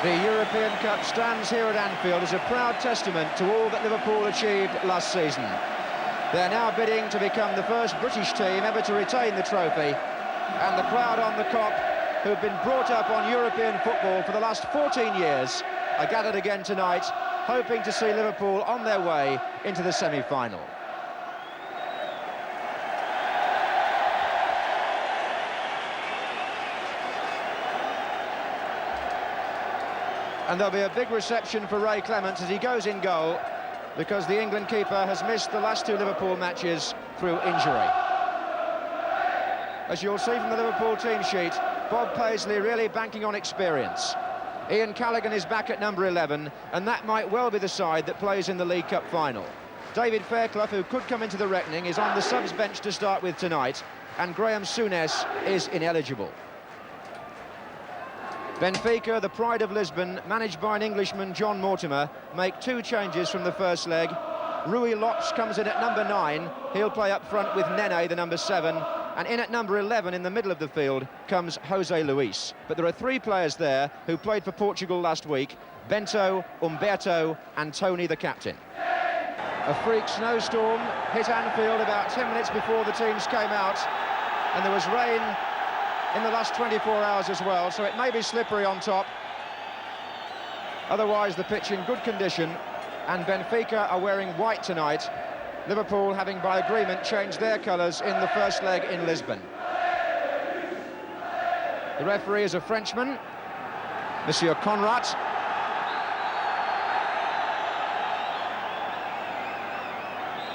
The European Cup stands here at Anfield as a proud testament to all that Liverpool achieved last season. They're now bidding to become the first British team ever to retain the trophy, and the crowd on the Kop, who've been brought up on European football for the last 14 years, are gathered again tonight, hoping to see Liverpool on their way into the semi-final. And there'll be a big reception for Ray Clemence as he goes in goal, because the England keeper has missed the last two Liverpool matches through injury. As you'll see from the Liverpool team sheet, Bob Paisley really banking on experience. Ian Callaghan is back at number 11, and that might well be the side that plays in the League Cup final. David Fairclough, who could come into the reckoning, is on the subs bench to start with tonight, and Graham Souness is ineligible. Benfica, the pride of Lisbon, managed by an Englishman, John Mortimer, make two changes from the first leg. Rui Lopes comes in at number 9. He'll play up front with Nene, the number 7. And in at number 11 in the middle of the field comes Jose Luis. But there are three players there who played for Portugal last week: Bento, Umberto and Tony, the captain. A freak snowstorm hit Anfield about 10 minutes before the teams came out, and there was rain in the last 24 hours as well, so it may be slippery on top. Otherwise, the pitch in good condition, and Benfica are wearing white tonight, Liverpool having by agreement changed their colours in the first leg in Lisbon. The referee is a Frenchman, Monsieur Conrad.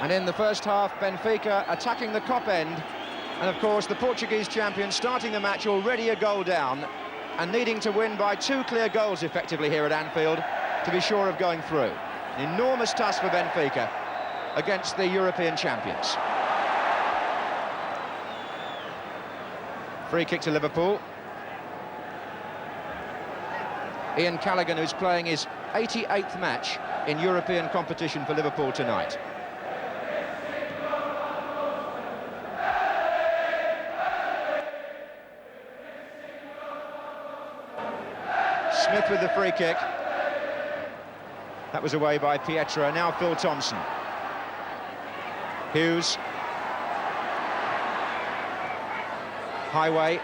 And in the first half, Benfica attacking the Kop end. And of course, the Portuguese champions starting the match already a goal down and needing to win by 2 clear goals effectively here at Anfield to be sure of going through. An enormous task for Benfica against the European champions. Free kick to Liverpool. Ian Callaghan, who's playing his 88th match in European competition for Liverpool tonight. Smith with the free kick. That was away by Pietra. Now Phil Thompson. Hughes. Highway.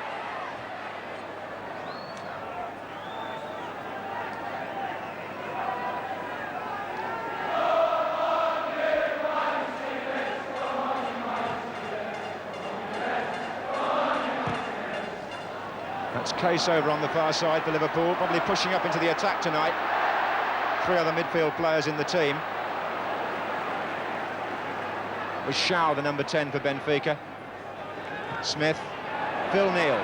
That's Case over on the far side for Liverpool, probably pushing up into the attack tonight. 3 other midfield players in the team. It was Shaw, the number 10 for Benfica. Smith, Phil Neal.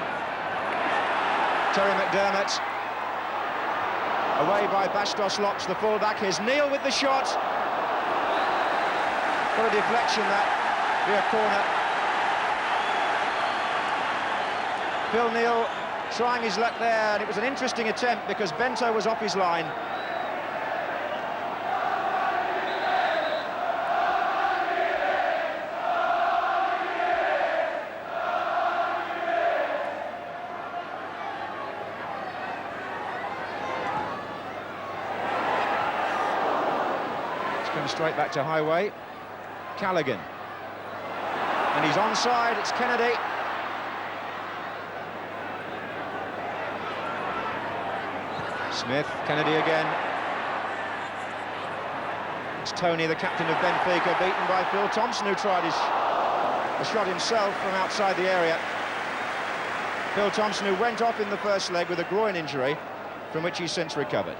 Terry McDermott. Away by Bastos Lopes, the fullback. Here's Neal with the shot. What a deflection that, be a corner. Phil Neal trying his luck there, and it was an interesting attempt because Bento was off his line. It's going straight back to Highway. Callaghan. And he's onside, it's Kennedy. Smith, Kennedy again. It's Tony, the captain of Benfica, beaten by Phil Thompson, who tried a shot himself from outside the area. Phil Thompson, who went off in the first leg with a groin injury, from which he's since recovered.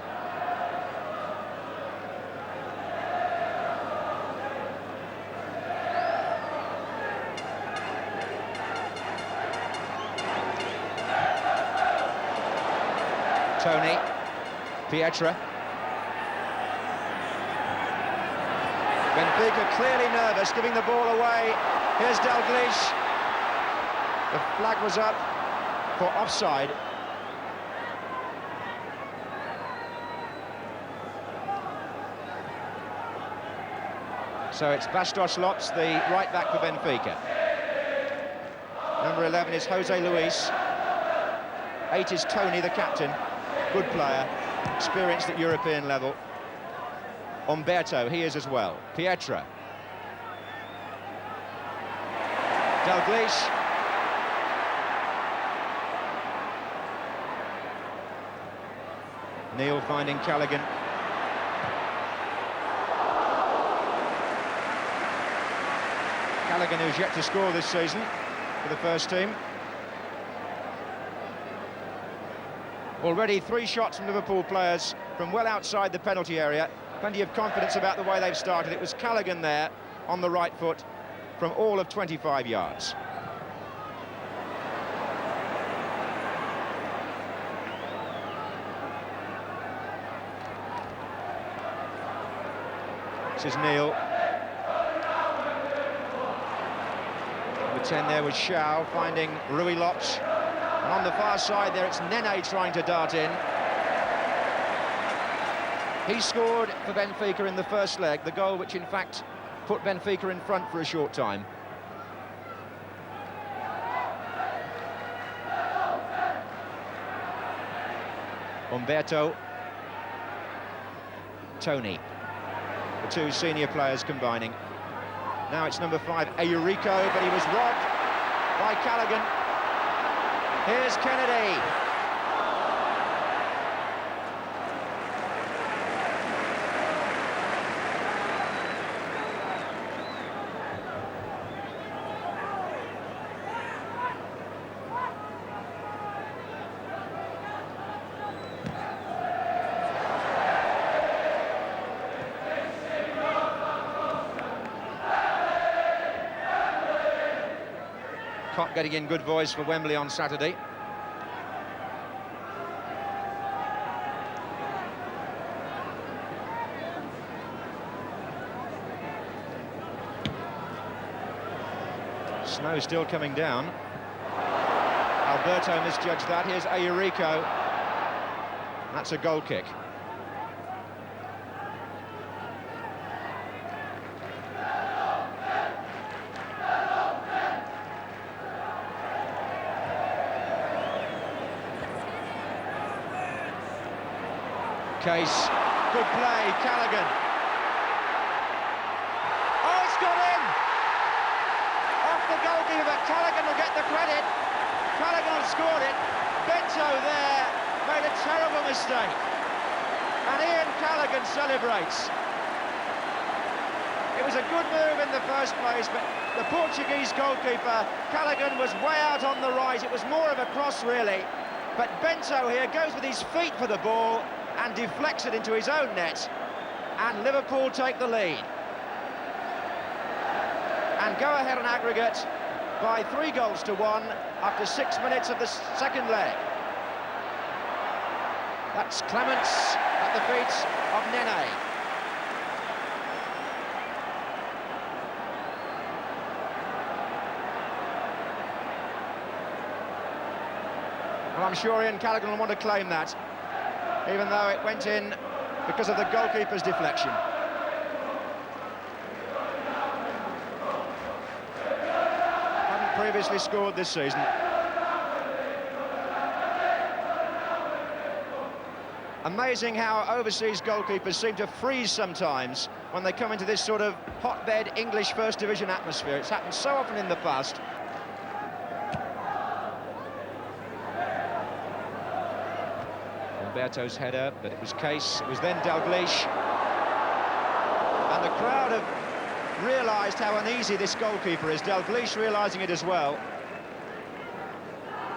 Tony. Pietra. Benfica clearly nervous, giving the ball away. Here's Dalglish. The flag was up for offside. So it's Bastos Lopes, the right back for Benfica. Number 11 is Jose Luis. 8 is Tony, the captain. Good player. experienced at European level. Umberto, he is as well. Pietra. Dalglish. Neil finding Callaghan. Callaghan, who's yet to score this season for the first team. Already 3 shots from Liverpool players from well outside the penalty area. Plenty of confidence about the way they've started. It was Callaghan there on the right foot from all of 25 yards. This is Neil. Number 10 there was Shao finding Rui Lopes. And on the far side there, it's Nene trying to dart in. He scored for Benfica in the first leg, the goal which in fact put Benfica in front for a short time. Umberto. Tony. The 2 senior players combining. Now it's number 5, Eurico, but he was robbed by Callaghan. Here's Kennedy. Cott getting in good voice for Wembley on Saturday. Snow still coming down. Alberto misjudged that. Here's Eurico. That's a goal kick. Case, good play, Callaghan. Oh, it's got in! Off the goalkeeper, but Callaghan will get the credit. Callaghan has scored it. Bento there made a terrible mistake. And Ian Callaghan celebrates. It was a good move in the first place, but the Portuguese goalkeeper, Callaghan, was way out on the right. It was more of a cross, really. But Bento here goes with his feet for the ball and deflects it into his own net, and Liverpool take the lead and go ahead on aggregate by 3-1 after 6 minutes of the second leg. That's Clements at the feet of Nene. Well, I'm sure Ian Callaghan will want to claim that, even though it went in because of the goalkeeper's deflection. Hadn't previously scored this season. Amazing how overseas goalkeepers seem to freeze sometimes when they come into this sort of hotbed English First Division atmosphere. It's happened so often in the past. Umberto's header, but it was Case, it was then Dalglish. And the crowd have realised how uneasy this goalkeeper is. Dalglish realising it as well.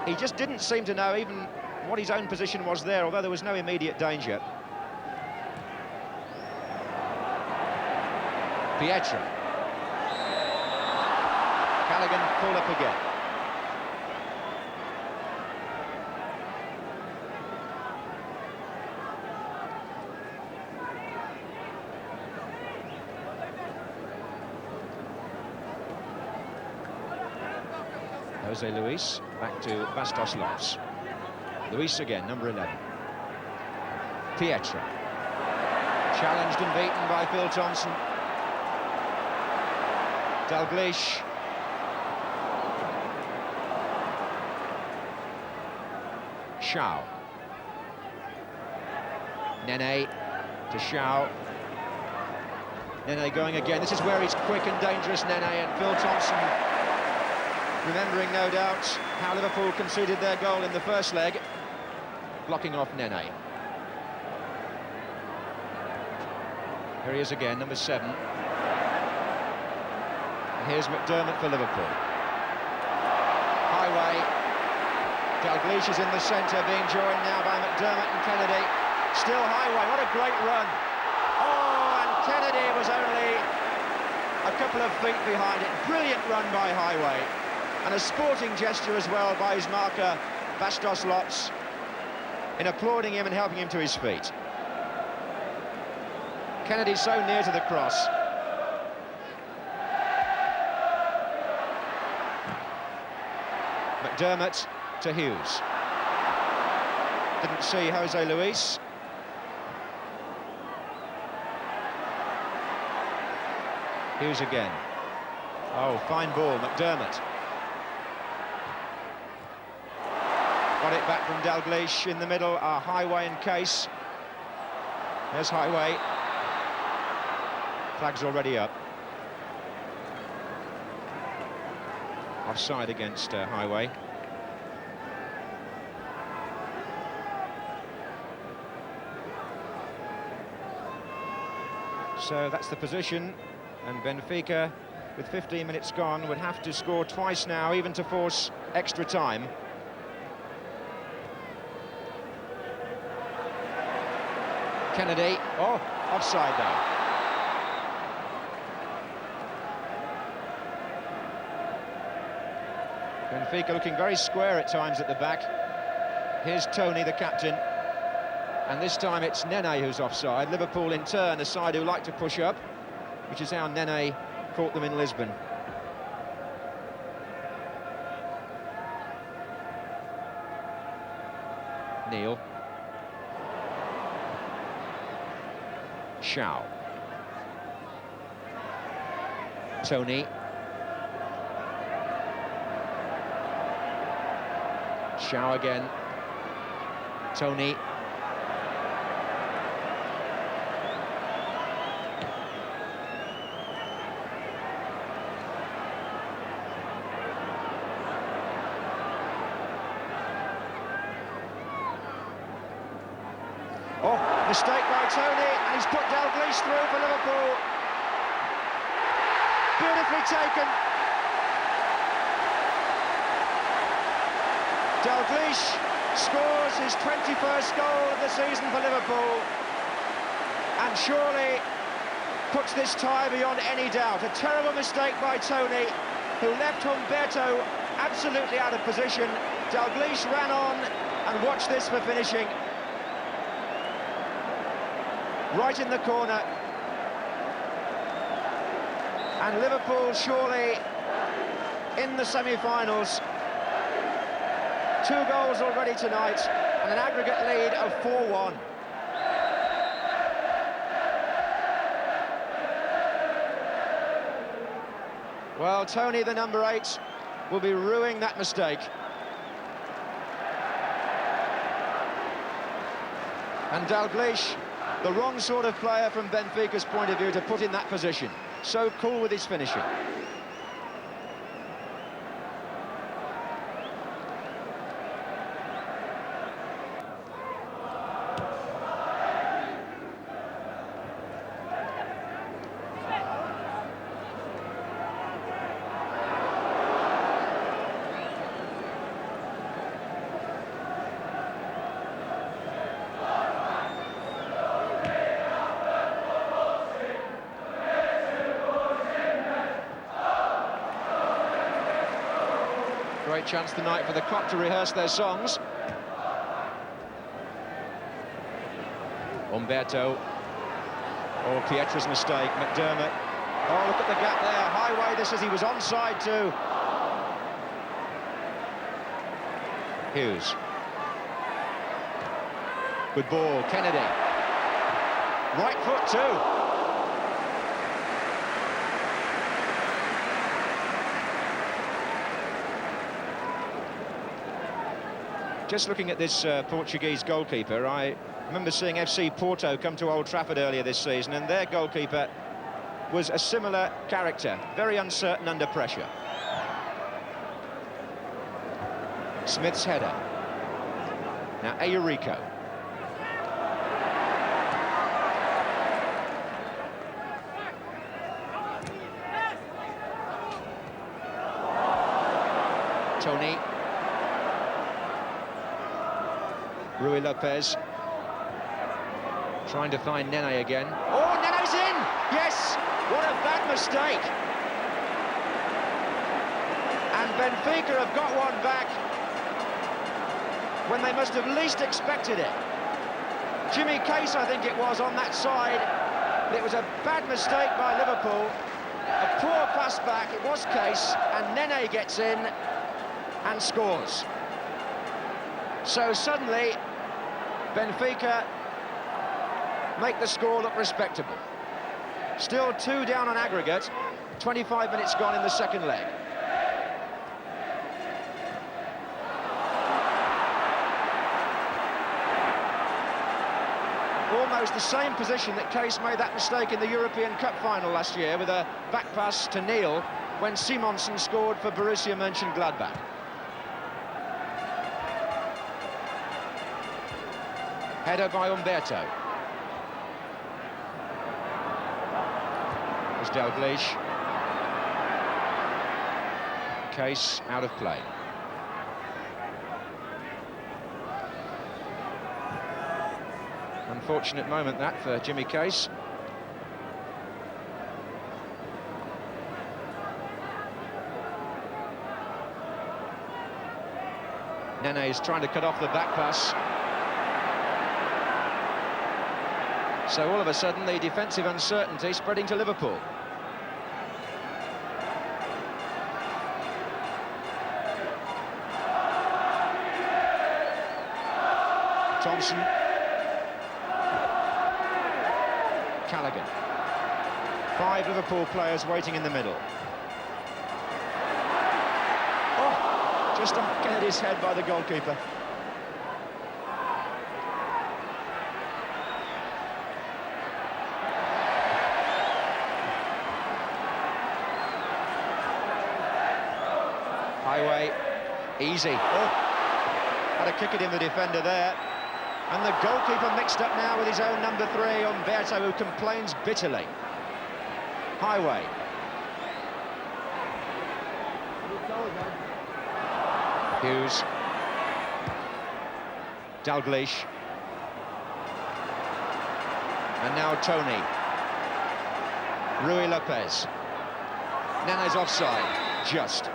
He just didn't seem to know even what his own position was there, although there was no immediate danger. Pietra. Callaghan pulled up again. Jose Luis, back to Bastos Lopes. Luis again, number 11. Pietra. Challenged and beaten by Phil Thompson. Dalglish. Shao. Nene to Shaw. Nene going again. This is where he's quick and dangerous, Nene, and Phil Thompson, remembering no doubt how Liverpool conceded their goal in the first leg, blocking off Nene. Here he is again, number 7. And here's McDermott for Liverpool. Highway. Dalglish is in the centre, being joined now by McDermott and Kennedy. Still Highway, what a great run. Oh, and Kennedy was only a couple of feet behind it. Brilliant run by Highway. And a sporting gesture as well by his marker, Bastos Lotz, in applauding him and helping him to his feet. Kennedy so near to the cross. McDermott to Hughes. Didn't see Jose Luis. Hughes again. Oh, fine ball, McDermott. Got it back from Dalglish in the middle, Highway and Case. There's Highway. Flag's already up. Offside against Highway. So that's the position, and Benfica, with 15 minutes gone, would have to score twice now, even to force extra time. Kennedy, oh, offside though. Benfica looking very square at times at the back. Here's Tony, the captain. And this time it's Nene who's offside. Liverpool, in turn, a side who like to push up, which is how Nene caught them in Lisbon. Neil. Shaw. Tony. Shaw again. Tony. Oh, mistake by Tony, and he's put Dalglish through for Liverpool. Beautifully taken. Dalglish scores his 21st goal of the season for Liverpool, and surely puts this tie beyond any doubt. A terrible mistake by Tony, who left Humberto absolutely out of position. Dalglish ran on, and watch this for finishing. Right in the corner. And Liverpool surely in the semi-finals. 2 goals already tonight, and an aggregate lead of 4-1. Well, Tony, the number 8, will be ruining that mistake. And Dalglish, the wrong sort of player from Benfica's point of view to put in that position. So cool with his finishing. Great chance tonight for the Cup to rehearse their songs. Humberto. Oh, Pietra's mistake. McDermott. Oh, look at the gap there. Highway, this as he was onside too. Hughes. Good ball. Kennedy. Right foot too. Just looking at this Portuguese goalkeeper, I remember seeing FC Porto come to Old Trafford earlier this season, and their goalkeeper was a similar character, very uncertain under pressure. Smith's header. Now Ayurico. Tony. Rui Lopez. Trying to find Nene again. Oh, Nene's in! Yes! What a bad mistake! And Benfica have got one back when they must have least expected it. Jimmy Case, I think it was, on that side. It was a bad mistake by Liverpool. A poor pass back, it was Case, and Nene gets in and scores. So suddenly, Benfica make the score look respectable. Still 2 down on aggregate, 25 minutes gone in the second leg. Almost the same position that Case made that mistake in the European Cup Final last year with a back pass to Neil when Simonsen scored for Borussia Mönchengladbach. Header by Umberto. There's Dalglish. Case out of play. Unfortunate moment that for Jimmy Case. Nene is trying to cut off the back pass. So all of a sudden the defensive uncertainty spreading to Liverpool. Thompson. Callaghan. 5 Liverpool players waiting in the middle. Oh, just on Kennedy's head by the goalkeeper. Highway, easy. Oh, had a kick it in the defender there. And the goalkeeper mixed up now with his own number 3, Umberto, who complains bitterly. Highway. Hughes. Dalglish. And now Tony. Rui Lopez. Nene's offside, just.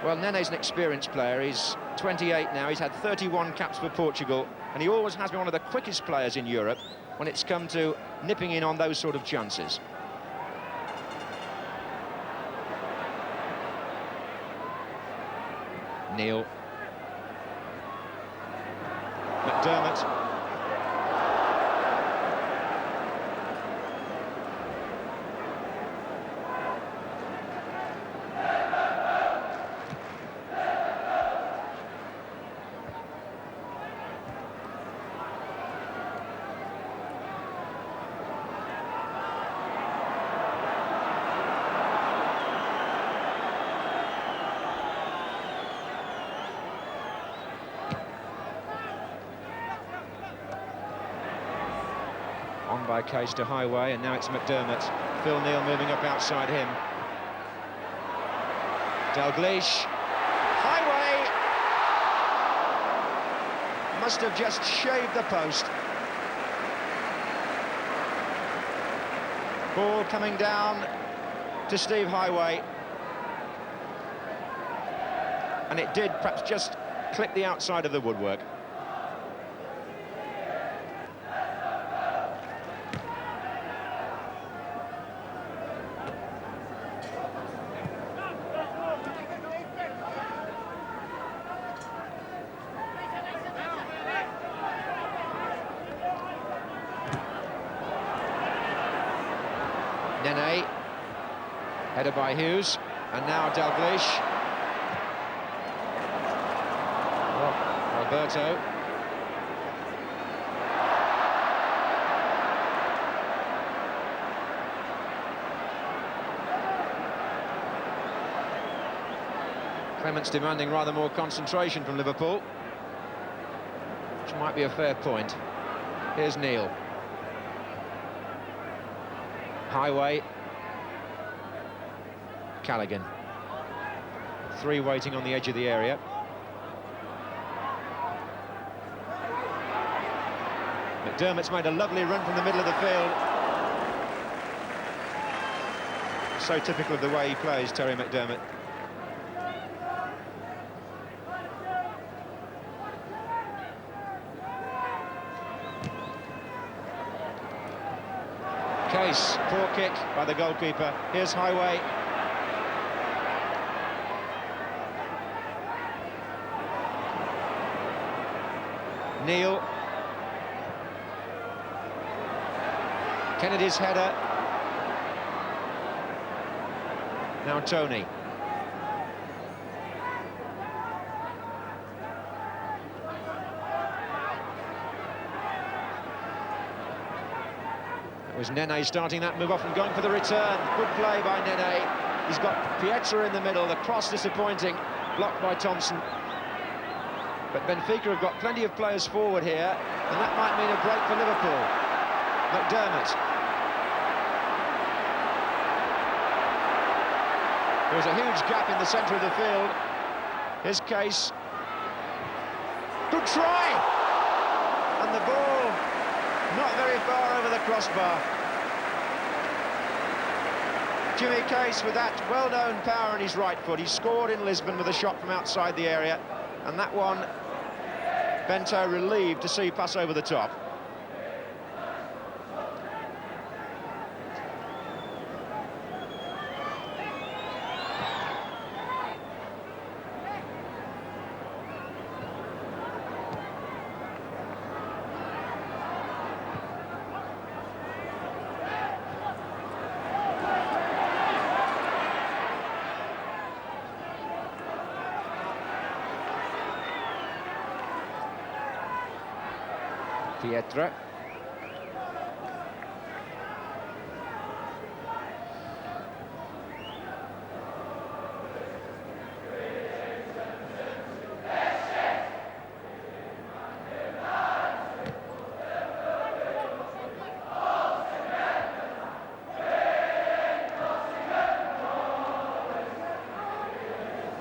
Well, Nene's an experienced player. He's 28 now. He's had 31 caps for Portugal, and he always has been one of the quickest players in Europe when it's come to nipping in on those sort of chances. Neil. McDermott. On by Case to Highway, and now it's McDermott. Phil Neal moving up outside him. Dalglish. Highway! Must have just shaved the post. Ball coming down to Steve Highway. And it did perhaps just clip the outside of the woodwork. Nene, header by Hughes, and now Dalglish. Oh, Alberto. Clement's demanding rather more concentration from Liverpool, which might be a fair point. Here's Neil. Highway. Callaghan. 3 waiting on the edge of the area. McDermott's made a lovely run from the middle of the field. So typical of the way he plays, Terry McDermott. Case, poor kick by the goalkeeper. Here's Highway. Neil. Kennedy's header. Now Tony. That was Nene starting that move off and going for the return. Good play by Nene. He's got Pietra in the middle. The cross disappointing. Blocked by Thompson. But Benfica have got plenty of players forward here, and that might mean a break for Liverpool. McDermott. There's a huge gap in the centre of the field. Here's Case. Good try! And the ball not very far over the crossbar. Jimmy Case with that well-known power in his right foot. He scored in Lisbon with a shot from outside the area. And that one, Bento relieved to see pass over the top. Pietra.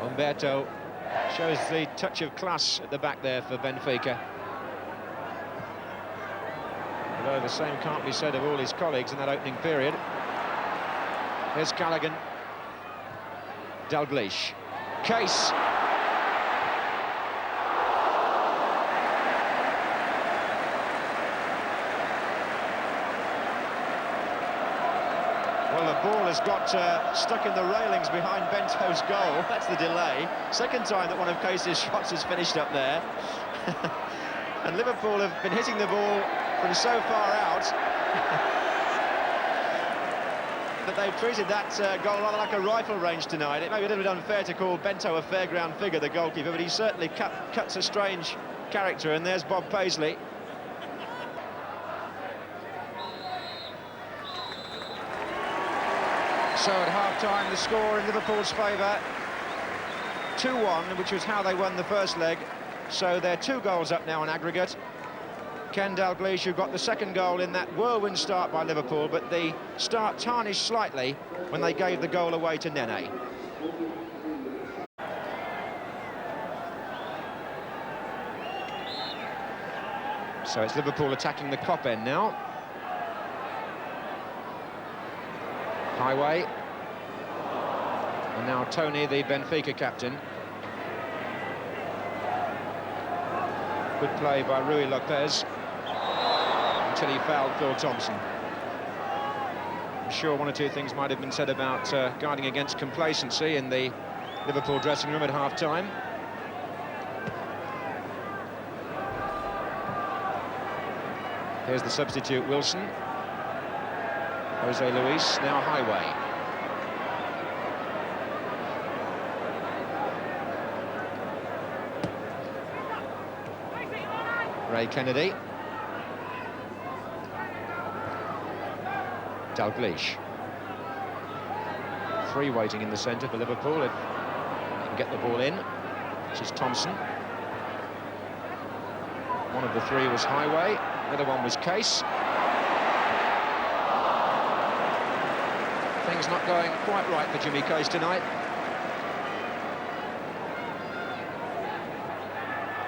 Umberto shows the touch of class at the back there for Benfica. Although the same can't be said of all his colleagues in that opening period. Here's Callaghan. Dalglish. Case. Well, the ball has got stuck in the railings behind Bento's goal. That's the delay. Second time that one of Case's shots has finished up there. And Liverpool have been hitting the ball from so far out that they've treated that goal rather like a rifle range tonight. It may be a little bit unfair to call Bento a fairground figure, the goalkeeper, but he certainly cuts a strange character, and there's Bob Paisley. So at half-time, the score in Liverpool's favour, 2-1, which was how they won the first leg. So they're 2 goals up now on aggregate. Ken Dalglish, who got the second goal in that whirlwind start by Liverpool, but the start tarnished slightly when they gave the goal away to Nene. So it's Liverpool attacking the Kop end now. Highway. And now Tony, the Benfica captain. Good play by Rui Lopez until he fouled Phil Thompson. I'm sure one or two things might have been said about guarding against complacency in the Liverpool dressing room at half-time. Here's the substitute, Wilson. Jose Luis, now Highway. Ray Kennedy. Dalglish. 3 waiting in the centre for Liverpool. If they can get the ball in. This is Thompson. One of the three was Highway, the other one was Case. Things not going quite right for Jimmy Case tonight.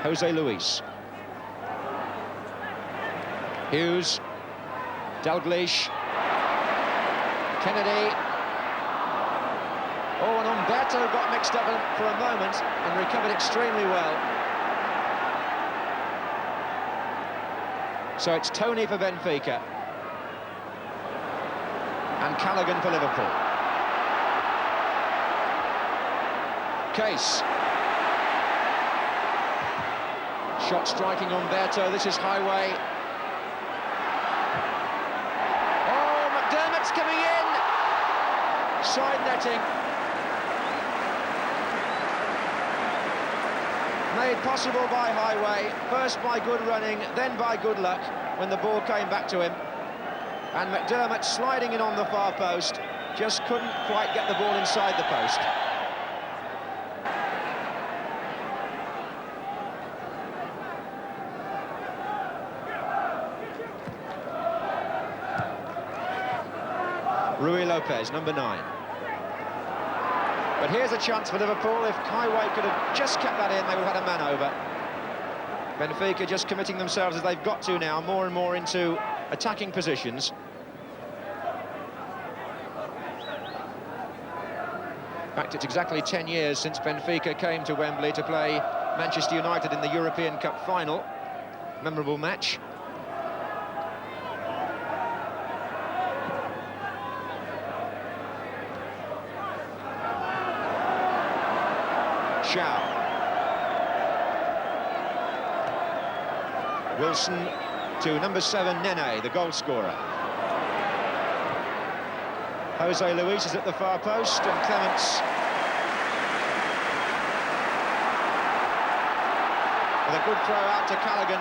Jose Luis. Hughes. Dalglish. Kennedy. Oh, and Umberto got mixed up for a moment and recovered extremely well. So it's Tony for Benfica. And Callaghan for Liverpool. Case. Shot striking Umberto, this is Highway. Oh, McDermott's coming in! Side netting. Made possible by Highway, first by good running, then by good luck when the ball came back to him. And McDermott sliding in on the far post, just couldn't quite get the ball inside the post. Rui Lopez, number 9. But here's a chance for Liverpool. If Highway could have just kept that in, they would have had a man over. Benfica just committing themselves, as they've got to now, more and more into attacking positions. In fact, it's exactly 10 years since Benfica came to Wembley to play Manchester United in the European Cup Final. Memorable match. Shaw. Wilson to number 7, Nene, the goal scorer. Jose Luis is at the far post, and Clements with a good throw out to Callaghan.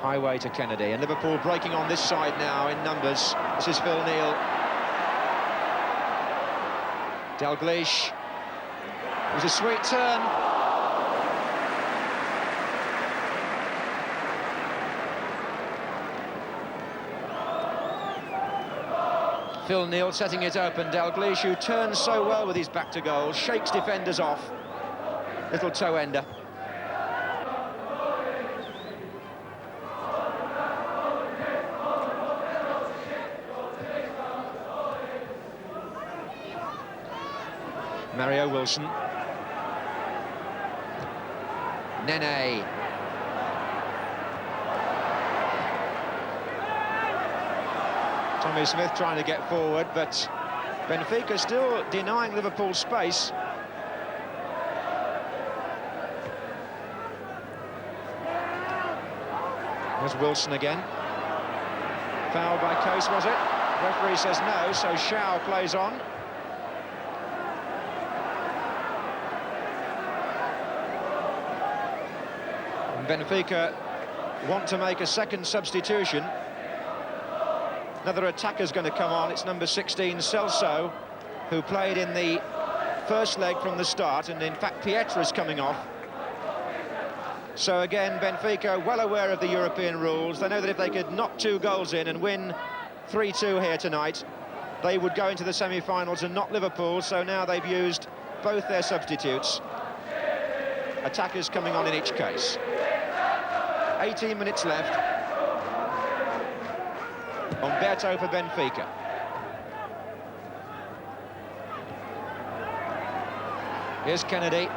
Highway to Kennedy, and Liverpool breaking on this side now in numbers. This is Phil Neal. Dalglish. It was a sweet turn. Phil Neal setting it open. Dalglish, who turns so well with his back to goal, shakes defenders off. Little toe ender. Mario Wilson. Nene. Tommy Smith trying to get forward, but Benfica still denying Liverpool space. There's Wilson again. Foul by Case, was it? Referee says no, so Shaw plays on. Benfica want to make a second substitution. Another attacker's going to come on. It's number 16, Celso, who played in the first leg from the start, and in fact Pietra's coming off. So again, Benfica well aware of the European rules. They know that if they could knock 2 goals in and win 3-2 here tonight, they would go into the semi-finals and knock Liverpool. So now they've used both their substitutes. Attackers coming on in each case. 18 minutes left. Umberto for Benfica. Here's Kennedy.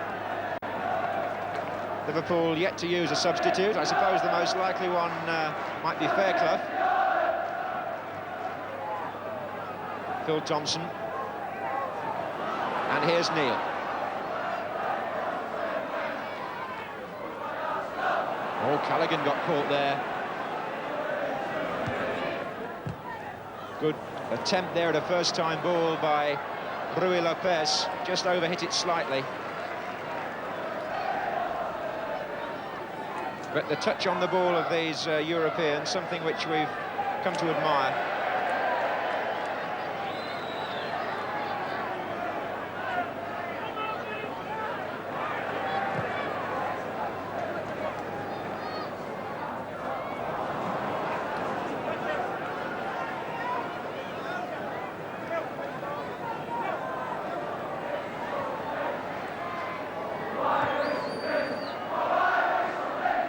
Liverpool yet to use a substitute. I suppose the most likely one might be Fairclough. Phil Thompson. And here's Neal. Oh, Callaghan got caught there. Good attempt there at a first-time ball by Rui Lopez. Just overhit it slightly. But the touch on the ball of these Europeans, something which we've come to admire.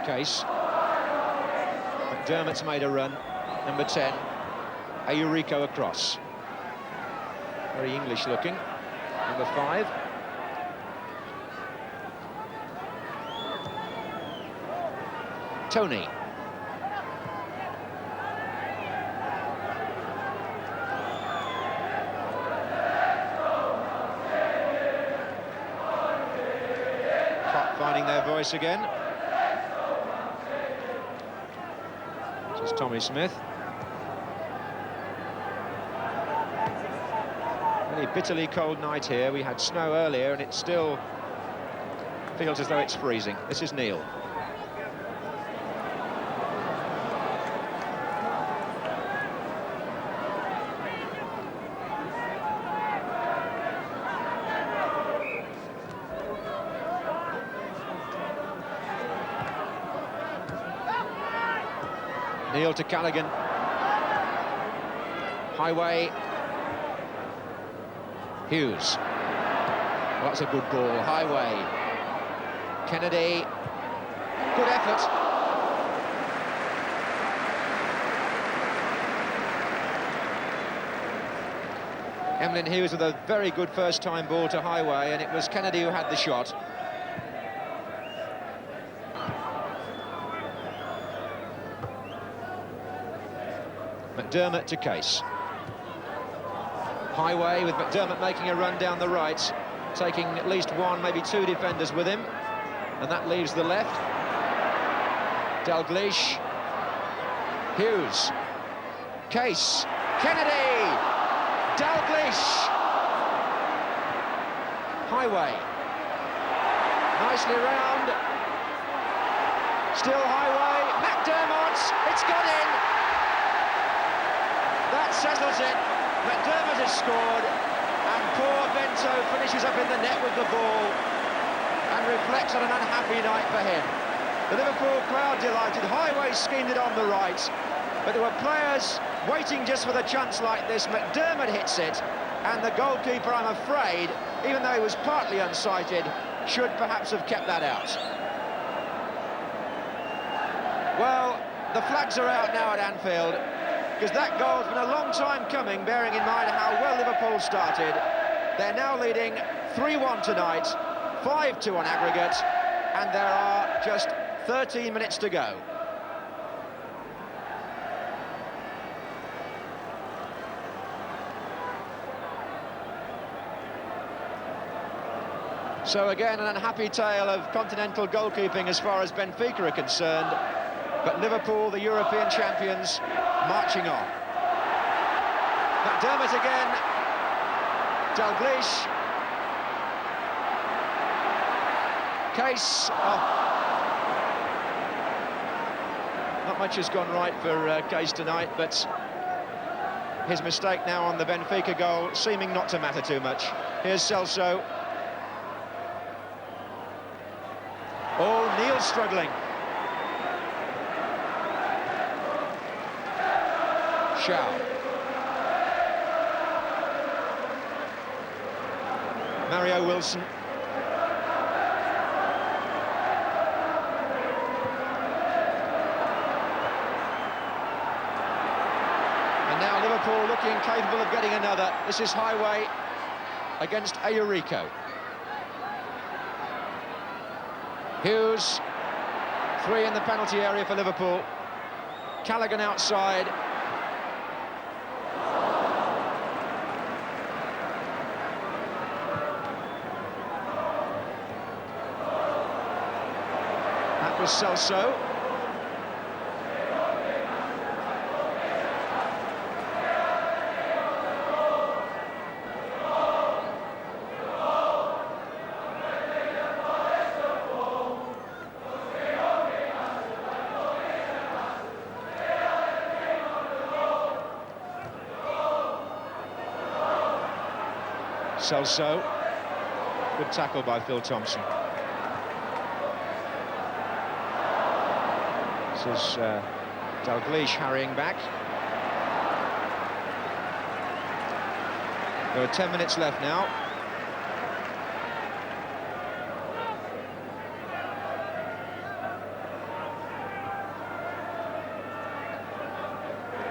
Case. McDermott's made a run. Number 10. Ayurico across. Very English looking. Number 5. Tony. Finding their voice again. This is Tommy Smith. Really bitterly cold night here. We had snow earlier and it still feels as though it's freezing. This is Neil. Neil to Callaghan. Highway. Hughes. Well, that's a good ball. Highway. Kennedy. Good effort. Emlyn Hughes with a very good first-time ball to Highway, and it was Kennedy who had the shot. McDermott to Case. Highway with McDermott making a run down the right, taking at least one, maybe two defenders with him, and that leaves the left. Dalglish. Hughes. Case. Kennedy. Dalglish. Highway. Nicely round. Still Highway. McDermott. It's got in. That settles it. McDermott has scored, and poor Bento finishes up in the net with the ball and reflects on an unhappy night for him. The Liverpool crowd delighted. Highway schemed it on the right, but there were players waiting just for the chance like this. McDermott hits it, and the goalkeeper, I'm afraid, even though he was partly unsighted, should perhaps have kept that out. Well, the flags are out now at Anfield, because that goal's been a long time coming, bearing in mind how well Liverpool started. They're now leading 3-1 tonight, 5-2 on aggregate, and there are just 13 minutes to go. So again, an unhappy tale of continental goalkeeping as far as Benfica are concerned, but Liverpool, the European champions, marching on. McDermott again. Dalglish. Case. Oh. Not much has gone right for Case tonight, but his mistake now on the Benfica goal seeming not to matter too much. Here's Celso. Oh, Neil struggling. Shaw. Mario Wilson. And now Liverpool looking capable of getting another. This is Highway against Ayurico. Hughes. 3 in the penalty area for Liverpool. Callaghan outside. That was Celso. Celso. Good tackle by Phil Thompson. This is Dalglish harrying back. There are 10 minutes left now.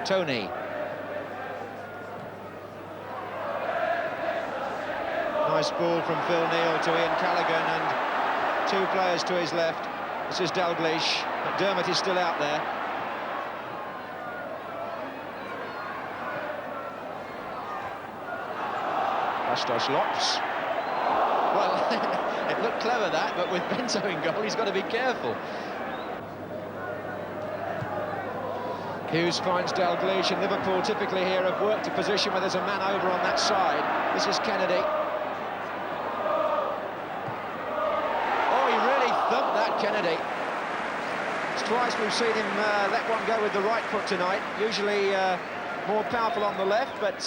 Tony. Nice ball from Phil Neal to Ian Callaghan, and two players to his left. This is Dalglish. McDermott is still out there. Bastos Lopes. Well, it looked clever that, but with Bento in goal, he's got to be careful. Hughes finds Dalglish, and Liverpool typically here have worked a position where there's a man over on that side. This is Kennedy. Oh, he really thumped that, Kennedy. It's twice we've seen him let one go with the right foot tonight. Usually more powerful on the left, but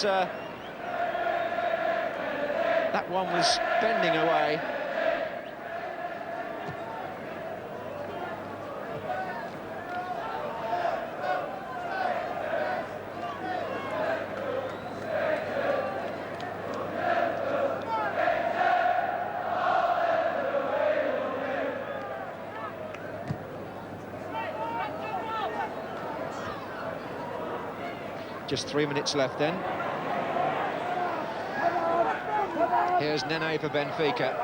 that one was bending away. Just 3 minutes left then. Here's Nene for Benfica.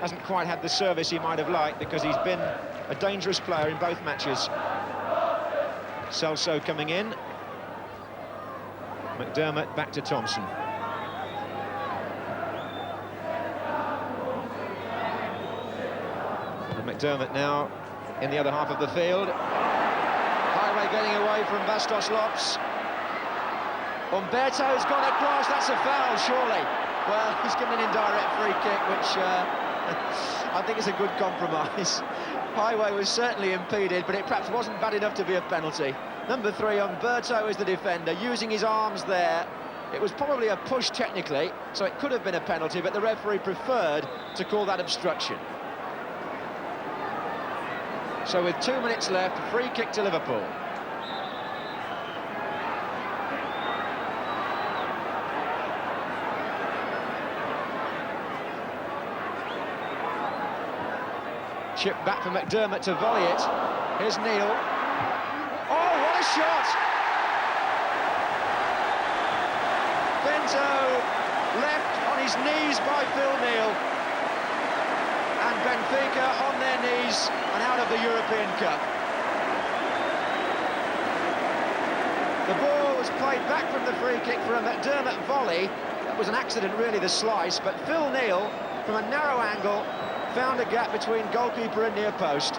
Hasn't quite had the service he might have liked because he's been a dangerous player in both matches. Celso coming in. McDermott back to Thompson. And McDermott now in the other half of the field. Highway getting away from Bastos Lopes. Umberto's gone across, that's a foul, surely. Well, he's given an indirect free kick, which I think is a good compromise. Highway was certainly impeded, but it perhaps wasn't bad enough to be a penalty. Number 3, Umberto is the defender, using his arms there. It was probably a push technically, so it could have been a penalty, but the referee preferred to call that obstruction. So with 2 minutes left, free kick to Liverpool. Chip back for McDermott to volley it. Here's Neal. Oh, what a shot! Bento left on his knees by Phil Neal. And Benfica on their knees and out of the European Cup. The ball was played back from the free kick for a McDermott volley. That was an accident, really, the slice, but Phil Neal, from a narrow angle, found a gap between goalkeeper and near post.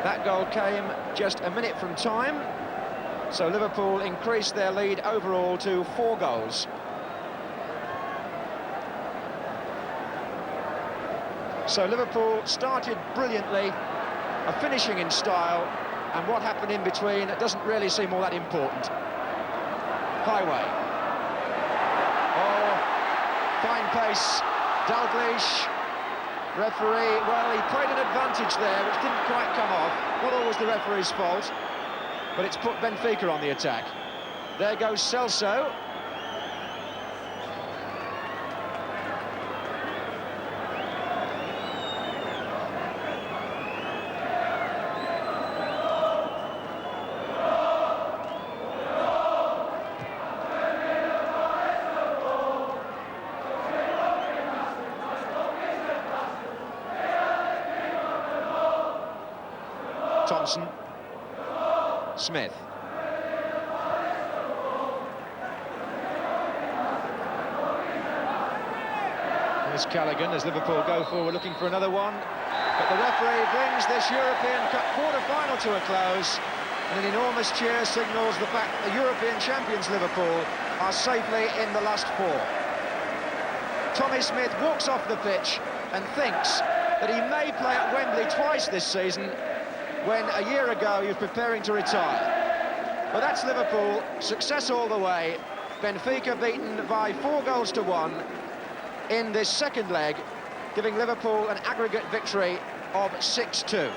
That goal came just a minute from time, so Liverpool increased their lead overall to 4 goals. So Liverpool started brilliantly, a finishing in style, and what happened in between, it doesn't really seem all that important. Highway. Fine pace, Dalglish, referee, well, he played an advantage there, which didn't quite come off. Not always the referee's fault, but it's put Benfica on the attack. There goes Celso. Thompson, Smith. There's Callaghan as Liverpool go forward looking for another one. But the referee brings this European Cup quarter-final to a close. And an enormous cheer signals the fact that the European champions Liverpool are safely in the last 4. Tommy Smith walks off the pitch and thinks that he may play at Wembley twice this season, when a year ago he was preparing to retire. But that's Liverpool, success all the way. Benfica beaten by 4 goals to 1 in this second leg, giving Liverpool an aggregate victory of 6-2.